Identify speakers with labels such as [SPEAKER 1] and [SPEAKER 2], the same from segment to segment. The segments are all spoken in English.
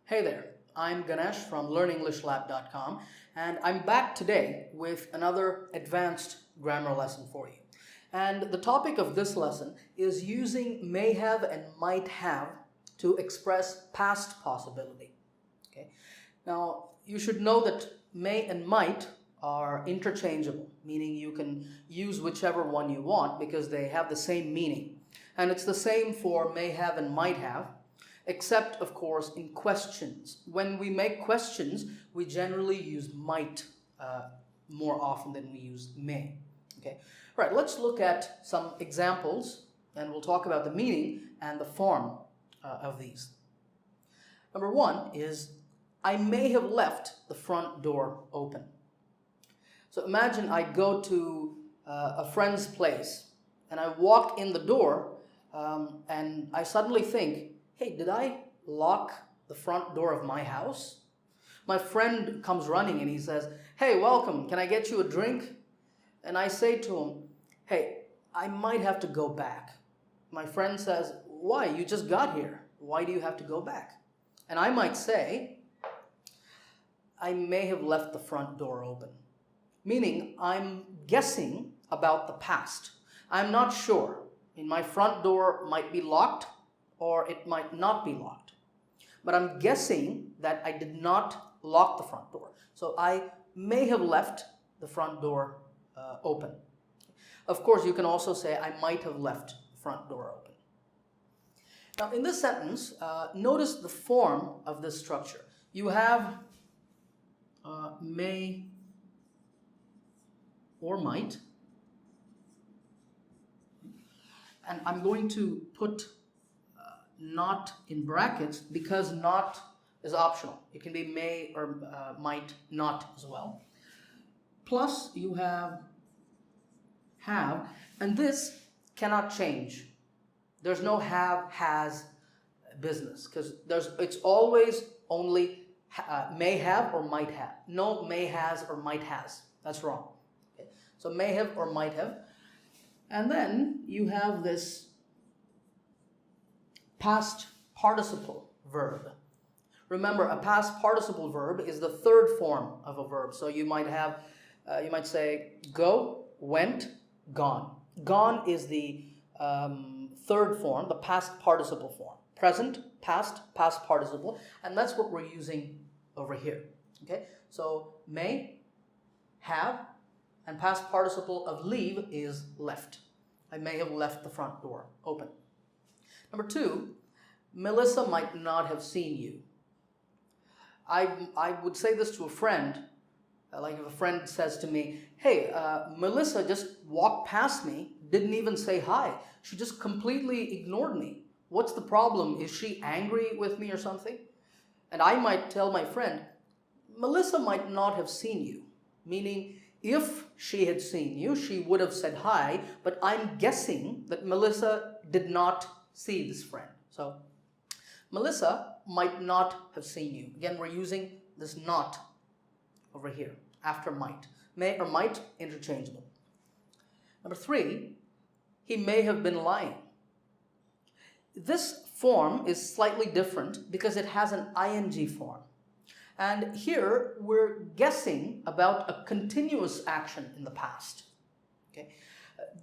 [SPEAKER 1] Hey there, I'm Ganesh from learnenglishlab.com and I'm back today with another advanced grammar lesson for you. And the topic of this lesson is using may have and might have to express past possibility. Okay? Now, you should know that may and might are interchangeable, meaning you can use whichever one you want because they have the same meaning. And it's the same for may have and might have, except, of course, in questions. When we make questions, we generally use might more often than we use may. Okay? All right, let's look at some examples, and we'll talk about the meaning and the form of these. Number one is, I may have left the front door open. So imagine I go to a friend's place, and I walk in the door, and I suddenly think, hey, did I lock the front door of my house? My friend comes running and he says, hey, welcome, can I get you a drink? And I say to him, hey, I might have to go back. My friend says, why? You just got here. Why do you have to go back? And I might say, I may have left the front door open. Meaning, I'm guessing about the past. I'm not sure. My front door might be locked, or it might not be locked. But I'm guessing that I did not lock the front door. So I may have left the front door open. Of course, you can also say I might have left the front door open. Now, in this sentence, notice the form of this structure. You have may or might. And I'm going to put not in brackets because not is optional. It can be may or might not as well. Plus you have, and this cannot change. There's no have, has business because it's always only may have or might have. No may has or might has. That's wrong. Okay? So may have or might have. And then you have this past participle verb. Remember, a past participle verb is the third form of a verb. So you might have, you might say go, went, gone. Gone is the third form, the past participle form. Present, past, past participle, and that's what we're using over here. Okay, so may, have, and past participle of leave is left. I may have left the front door open. Number two, Melissa might not have seen you. I would say this to a friend, like if a friend says to me, hey, Melissa just walked past me, didn't even say hi. She just completely ignored me. What's the problem? Is she angry with me or something? And I might tell my friend, Melissa might not have seen you, meaning if she had seen you, she would have said hi, but I'm guessing that Melissa did not see this friend. So Melissa might not have seen you. Again, we're using this not over here after might. May or might, interchangeable. Number three, he may have been lying. This form is slightly different because it has an ing form. And here we're guessing about a continuous action in the past. Okay?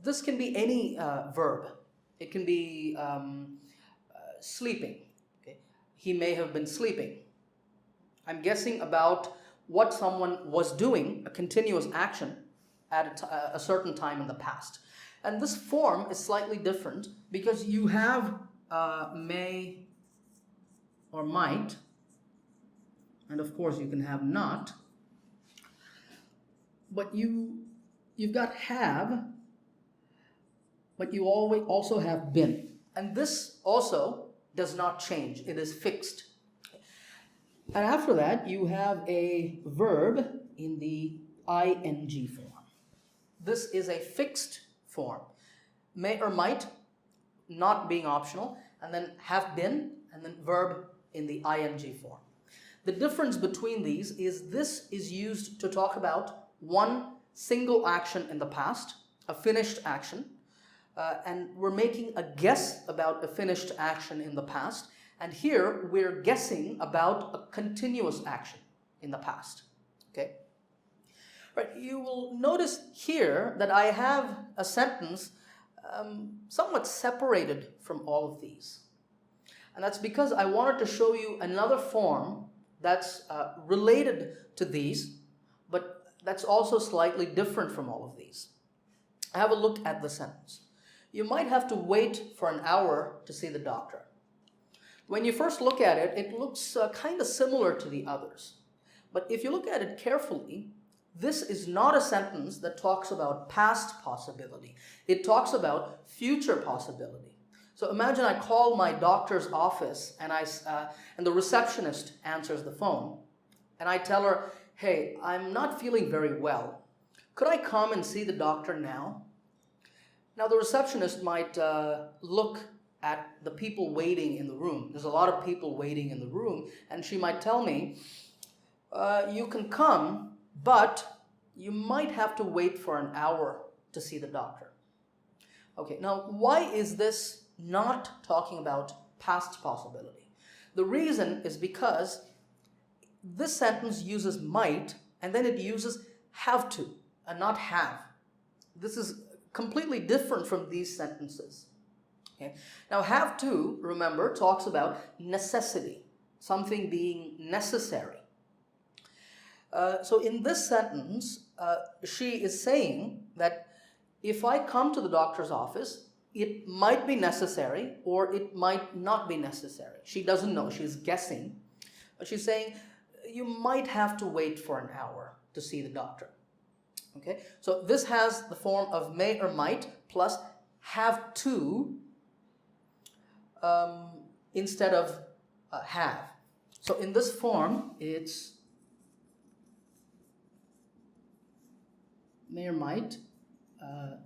[SPEAKER 1] This can be any verb. It can be sleeping. Okay? He may have been sleeping. I'm guessing about what someone was doing, a continuous action at a certain time in the past. And this form is slightly different because you have may or might, and of course you can have not, but you've got have, but you always also have been. And this also does not change. It is fixed. And after that, you have a verb in the ing form. This is a fixed form. May or might, not being optional, and then have been, and then verb in the ing form. The difference between these is this is used to talk about one single action in the past, a finished action, and we're making a guess about a finished action in the past. And here we're guessing about a continuous action in the past. Okay? Right, you will notice here that I have a sentence somewhat separated from all of these. And that's because I wanted to show you another form that's related to these, but that's also slightly different from all of these. Have a look at the sentence. You might have to wait for an hour to see the doctor. When you first look at it, it looks kind of similar to the others. But if you look at it carefully, this is not a sentence that talks about past possibility. It talks about future possibility. So imagine I call my doctor's office and the receptionist answers the phone and I tell her, hey, I'm not feeling very well. Could I come and see the doctor now? Now the receptionist might look at the people waiting in the room. There's a lot of people waiting in the room, and she might tell me, you can come, but you might have to wait for an hour to see the doctor. Okay, now why is this not talking about past possibility? The reason is because this sentence uses might and then it uses have to and not have. This is completely different from these sentences. Okay? Now have to, remember, talks about necessity, something being necessary. So in this sentence, she is saying that if I come to the doctor's office, it might be necessary or it might not be necessary. She doesn't know, she's guessing. But she's saying you might have to wait for an hour to see the doctor. Okay, so this has the form of may or might plus have to instead of have. So in this form, it's may or might,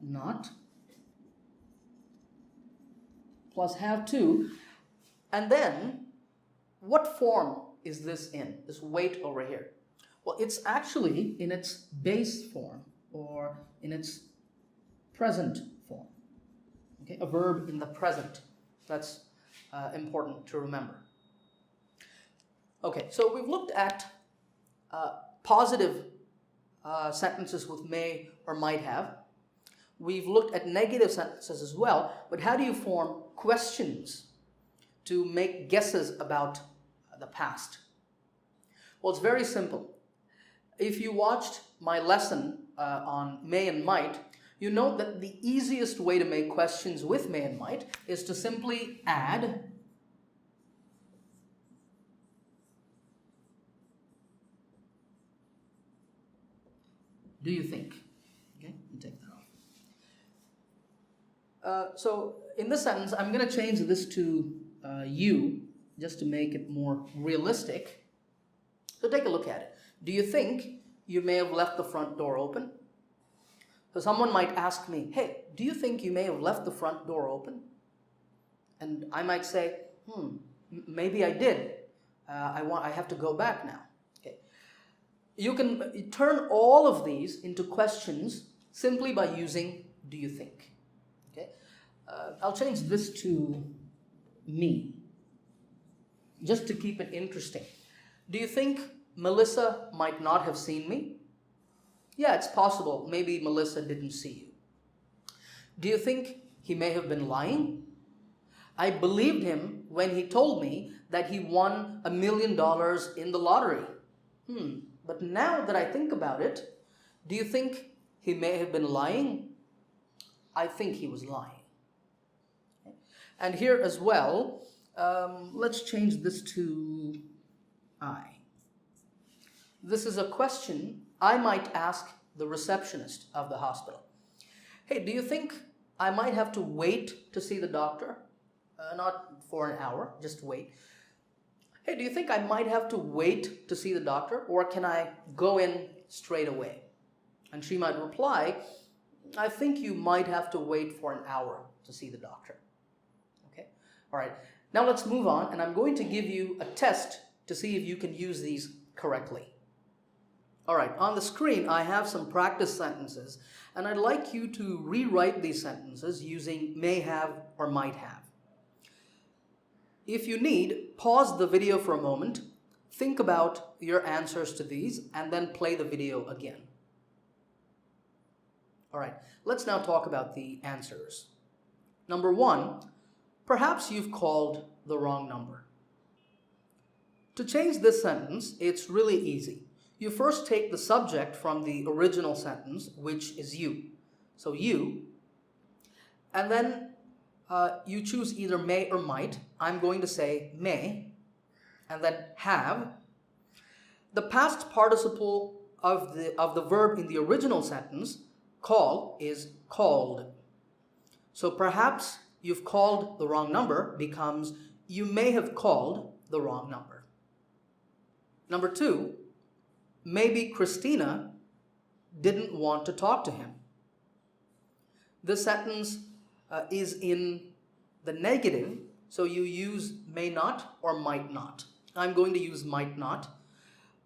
[SPEAKER 1] not, plus have to. And then, what form is this in, this wait over here? Well, it's actually in its base form or in its present form. Okay, a verb in the present. That's important to remember. Okay, so we've looked at positive sentences with may or might have. We've looked at negative sentences as well, but how do you form questions to make guesses about the past? Well, it's very simple. If you watched my lesson on may and might, you know that the easiest way to make questions with may and might is to simply add do you think? Okay, you take that off. So in this sentence, I'm going to change this to you just to make it more realistic. So take a look at it. Do you think you may have left the front door open? So someone might ask me, hey, do you think you may have left the front door open? And I might say, maybe I did. I have to go back now. Okay. You can turn all of these into questions simply by using do you think? Okay. I'll change this to me, just to keep it interesting. Do you think Melissa might not have seen me? Yeah, it's possible. Maybe Melissa didn't see you. Do you think he may have been lying? I believed him when he told me that he won $1 million in the lottery. But now that I think about it, do you think he may have been lying? I think he was lying. Okay. And here as well, let's change this to I. This is a question I might ask the receptionist of the hospital. Hey, do you think I might have to wait to see the doctor? Not for an hour, just wait. Hey, do you think I might have to wait to see the doctor, or can I go in straight away? And she might reply, I think you might have to wait for an hour to see the doctor. Okay? All right. Now let's move on, and I'm going to give you a test to see if you can use these correctly. All right, on the screen, I have some practice sentences, and I'd like you to rewrite these sentences using may have or might have. If you need, pause the video for a moment, think about your answers to these, and then play the video again. All right, let's now talk about the answers. Number 1, perhaps you've called the wrong number. To change this sentence, it's really easy. You first take the subject from the original sentence, which is you. So you, and then you choose either may or might. I'm going to say may, and then have. The past participle of the verb in the original sentence, call, is called. So perhaps you've called the wrong number becomes you may have called the wrong number. Number 2, maybe Christina didn't want to talk to him. This sentence is in the negative, so you use may not or might not. I'm going to use might not.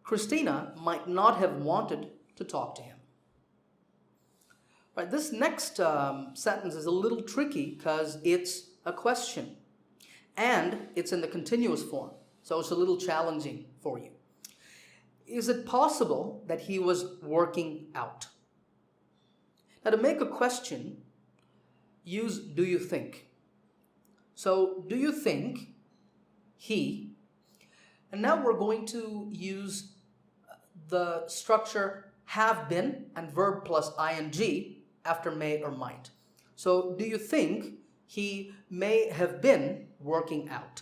[SPEAKER 1] Christina might not have wanted to talk to him. Right, this next sentence is a little tricky because it's a question and it's in the continuous form, so it's a little challenging for you. Is it possible that he was working out? Now, to make a question, use do you think. So, do you think he, and now we're going to use the structure have been and verb plus ing after may or might. So, do you think he may have been working out?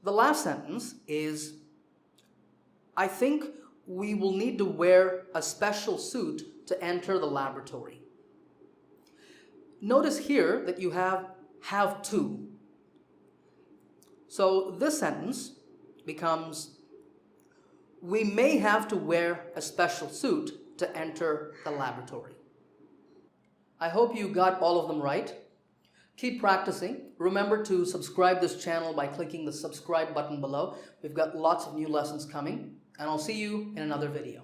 [SPEAKER 1] The last sentence is, I think we will need to wear a special suit to enter the laboratory. Notice here that you have to. So this sentence becomes, we may have to wear a special suit to enter the laboratory. I hope you got all of them right. Keep practicing. Remember to subscribe this channel by clicking the subscribe button below. We've got lots of new lessons coming, and I'll see you in another video.